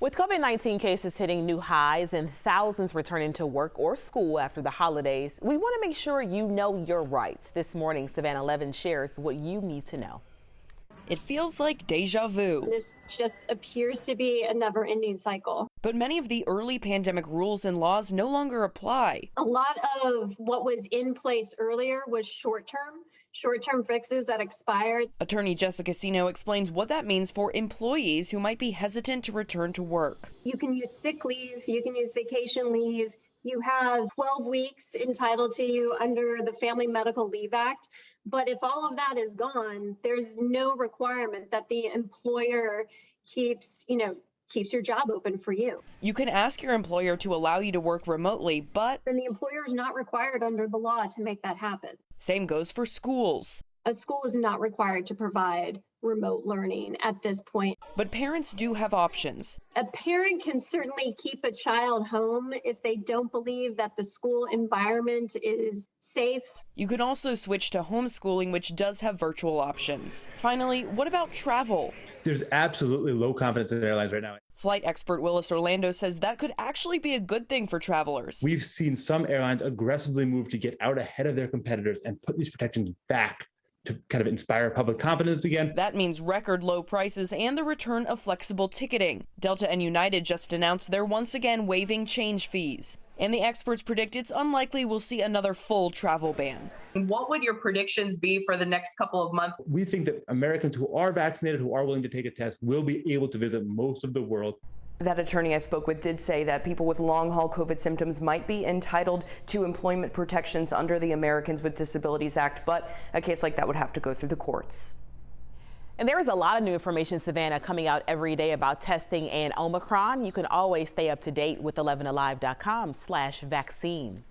With COVID-19 cases hitting new highs and thousands returning to work or school after the holidays, we want to make sure you know your rights. This morning, Savannah 11 shares what you need to know. It feels like deja vu. This just appears to be a never-ending cycle. But many of the early pandemic rules and laws no longer apply. A lot of what was in place earlier was short-term fixes that expired. Attorney Jessica Sino explains what that means for employees who might be hesitant to return to work. You can use sick leave, you can use vacation leave. You have 12 weeks entitled to you under the Family Medical Leave Act. But if all of that is gone, there's no requirement that the employer keeps your job open for you. You can ask your employer to allow you to work remotely, but then the employer is not required under the law to make that happen. Same goes for schools. A school is not required to provide remote learning at this point. But parents do have options. A parent can certainly keep a child home if they don't believe that the school environment is safe. You can also switch to homeschooling, which does have virtual options. Finally, what about travel? There's absolutely low confidence in airlines right now. Flight expert Willis Orlando says that could actually be a good thing for travelers. We've seen some airlines aggressively move to get out ahead of their competitors and put these protections back to kind of inspire public confidence again. That means record low prices and the return of flexible ticketing. Delta and United just announced they're once again waiving change fees. And the experts predict it's unlikely we'll see another full travel ban. What would your predictions be for the next couple of months? We think that Americans who are vaccinated, who are willing to take a test, will be able to visit most of the world. That attorney I spoke with did say that people with long-haul COVID symptoms might be entitled to employment protections under the Americans with Disabilities Act, but a case like that would have to go through the courts. And there is a lot of new information, Savannah, coming out every day about testing and Omicron. You can always stay up to date with 11alive.com/vaccine.